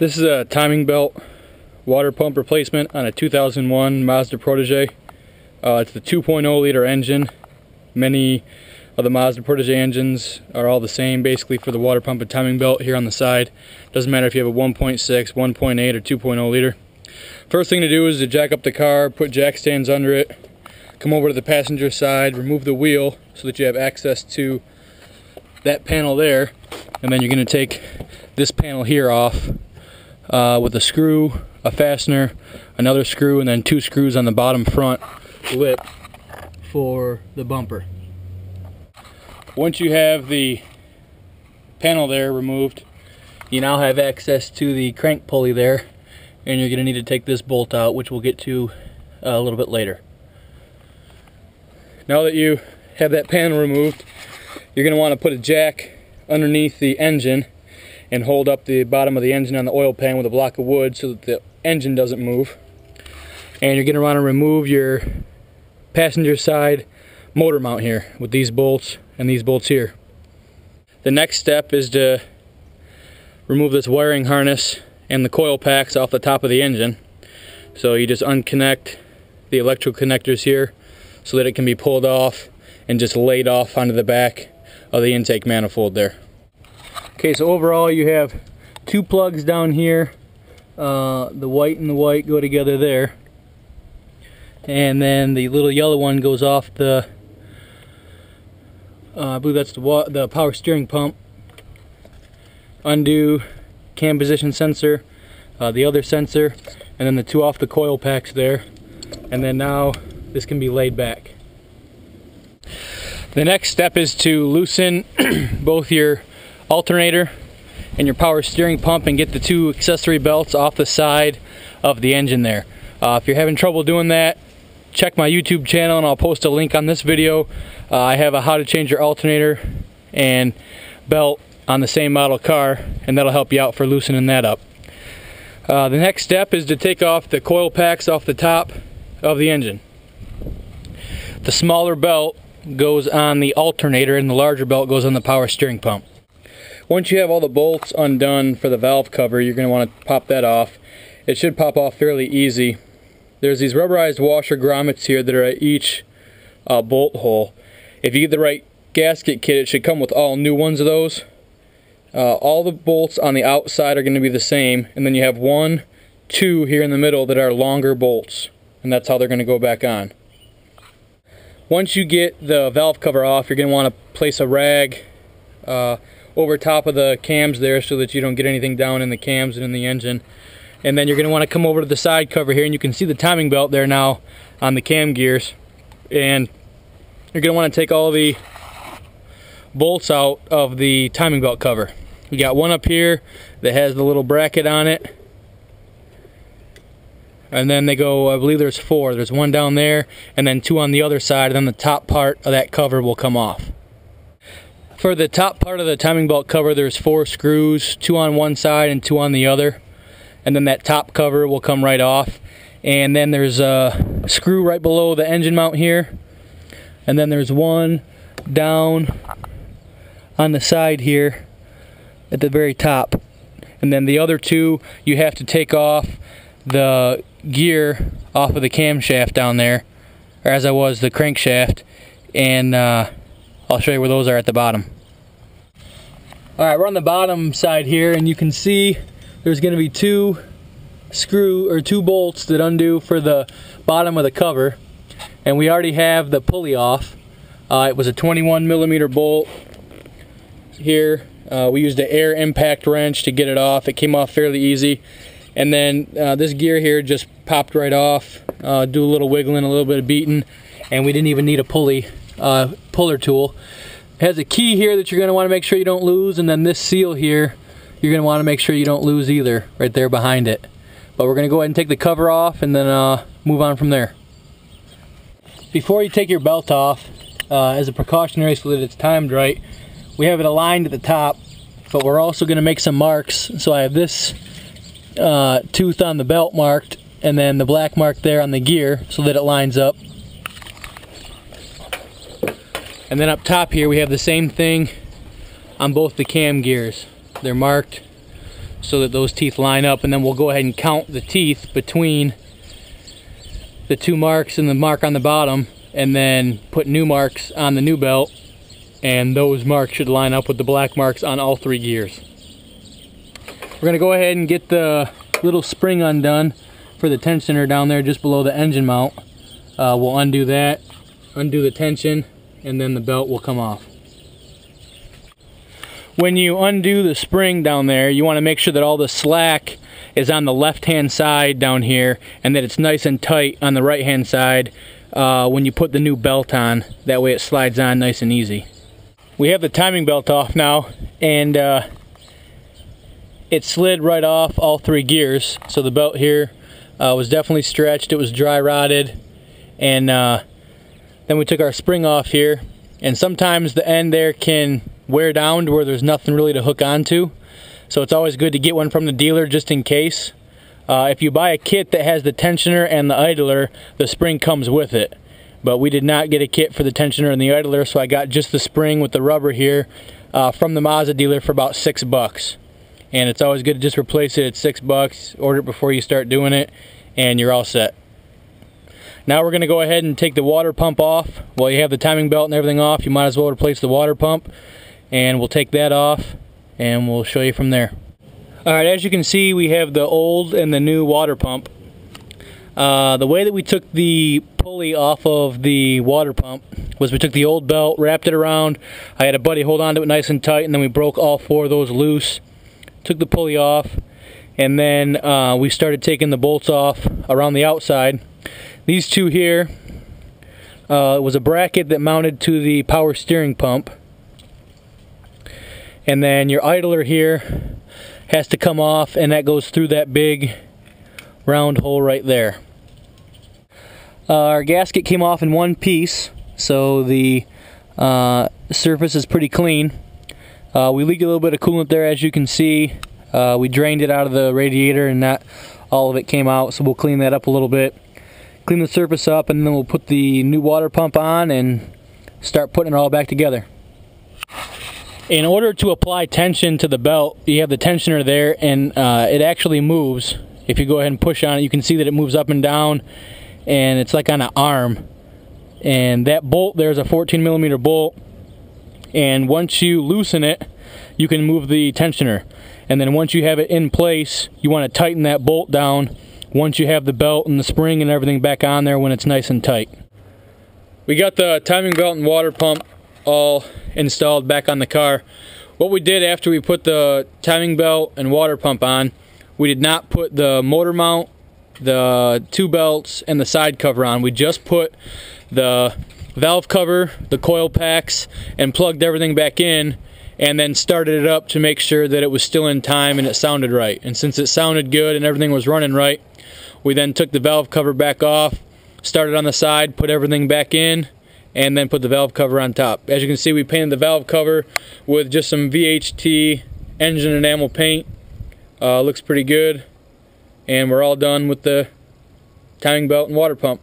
This is a timing belt water pump replacement on a 2001 Mazda Protege. It's the 2.0 liter engine. Many of the Mazda Protege engines are all the same basically for the water pump and timing belt here on the side. Doesn't matter if you have a 1.6, 1.8 or 2.0 liter. First thing to do is to jack up the car, put jack stands under it, come over to the passenger side, remove the wheel so that you have access to that panel there, and then you're going to take this panel here off with a screw, a fastener, another screw, and then 2 screws on the bottom front lip for the bumper. Once you have the panel there removed, you now have access to the crank pulley there, and you're going to need to take this bolt out, which we'll get to a little bit later. Now that you have that panel removed, you're going to want to put a jack underneath the engine and hold up the bottom of the engine on the oil pan with a block of wood so that the engine doesn't move. And you're going to want to remove your passenger side motor mount here with these bolts and these bolts here. The next step is to remove this wiring harness and the coil packs off the top of the engine. So you just unconnect the electrical connectors here so that it can be pulled off and just laid off onto the back of the intake manifold there. Okay, so overall you have 2 plugs down here. The white and the white go together there. And then the little yellow one goes off the, I believe that's the power steering pump. Undo cam position sensor, the other sensor, and then the 2 off the coil packs there. And then now this can be laid back. The next step is to loosen both your alternator and your power steering pump and get the 2 accessory belts off the side of the engine there. If you're having trouble doing that, check my YouTube channel and I'll post a link on this video. I have a how to change your alternator and belt on the same model car, and that'll help you out for loosening that up. The next step is to take off the coil packs off the top of the engine. The smaller belt goes on the alternator and the larger belt goes on the power steering pump. Once you have all the bolts undone for the valve cover, you're going to want to pop that off. It should pop off fairly easy. There's these rubberized washer grommets here that are at each bolt hole. If you get the right gasket kit, it should come with all new ones of those. All the bolts on the outside are going to be the same, and then you have 1, 2 here in the middle that are longer bolts, and that's how they're going to go back on. Once you get the valve cover off, you're going to want to place a rag over top of the cams there so that you don't get anything down in the cams and in the engine. And then you're going to want to come over to the side cover here, and you can see the timing belt there now on the cam gears. And you're going to want to take all the bolts out of the timing belt cover. We got one up here that has the little bracket on it. And then they go, I believe there's 4. There's 1 down there, and then 2 on the other side, and then the top part of that cover will come off. For the top part of the timing belt cover, there's 4 screws, 2 on one side and 2 on the other. And then that top cover will come right off. And then there's a screw right below the engine mount here. And then there's 1 down on the side here at the very top. And then the other 2, you have to take off the gear off of the camshaft down there, or as I was the crankshaft, and I'll show you where those are at the bottom. Alright, we're on the bottom side here, and you can see there's going to be 2 bolts that undo for the bottom of the cover, and we already have the pulley off. It was a 21mm bolt here. We used an air impact wrench to get it off. It came off fairly easy. And then this gear here just popped right off. Do a little wiggling, a little bit of beating, and we didn't even need a puller tool. It has a key here that you're going to want to make sure you don't lose, and then this seal here you're going to want to make sure you don't lose either, right there behind it. But we're going to go ahead and take the cover off and then move on from there. Before you take your belt off, as a precautionary so that it's timed right, we have it aligned at the top, but we're also going to make some marks. So I have this tooth on the belt marked, and then the black mark there on the gear so that it lines up. And then up top here we have the same thing on both the cam gears. They're marked so that those teeth line up, and then we'll go ahead and count the teeth between the 2 marks and the mark on the bottom, and then put new marks on the new belt, and those marks should line up with the black marks on all 3 gears. We're going to go ahead and get the little spring undone for the tensioner down there just below the engine mount. We'll undo that, undo the tension, and then the belt will come off. When you undo the spring down there, you want to make sure that all the slack is on the left hand side down here, and that it's nice and tight on the right hand side when you put the new belt on. That way it slides on nice and easy. We have the timing belt off now, and it slid right off all 3 gears. So the belt here was definitely stretched, it was dry rotted, and then we took our spring off here, and sometimes the end there can wear down to where there's nothing really to hook onto. So it's always good to get one from the dealer just in case. If you buy a kit that has the tensioner and the idler, the spring comes with it. But we did not get a kit for the tensioner and the idler, so I got just the spring with the rubber here from the Mazda dealer for about $6. And it's always good to just replace it at $6. Order it before you start doing it, and you're all set. Now we're going to go ahead and take the water pump off. While you have the timing belt and everything off, you might as well replace the water pump. And we'll take that off, and we'll show you from there. Alright, as you can see, we have the old and the new water pump. The way that we took the pulley off of the water pump was we took the old belt, wrapped it around. I had a buddy hold on to it nice and tight, and then we broke all 4 of those loose. Took the pulley off, and then we started taking the bolts off around the outside. These 2 here was a bracket that mounted to the power steering pump. And then your idler here has to come off, and that goes through that big round hole right there. Our gasket came off in 1 piece, so the surface is pretty clean. We leaked a little bit of coolant there, as you can see. We drained it out of the radiator, and not all of it came out, so we'll clean that up a little bit. Clean the surface up, and then we'll put the new water pump on and start putting it all back together. In order to apply tension to the belt, you have the tensioner there, and it actually moves. If you go ahead and push on it, you can see that it moves up and down, and it's like on an arm. And that bolt there is a 14mm bolt, and once you loosen it, you can move the tensioner. And then once you have it in place, you want to tighten that bolt down once you have the belt and the spring and everything back on there when it's nice and tight. We got the timing belt and water pump all installed back on the car. What we did after we put the timing belt and water pump on, we did not put the motor mount, the 2 belts, and the side cover on. We just put the valve cover, the coil packs, and plugged everything back in, and then started it up to make sure that it was still in time and it sounded right. And since it sounded good and everything was running right, we then took the valve cover back off, started on the side, put everything back in, and then put the valve cover on top. As you can see, we painted the valve cover with just some VHT engine enamel paint. Looks pretty good, and we're all done with the timing belt and water pump.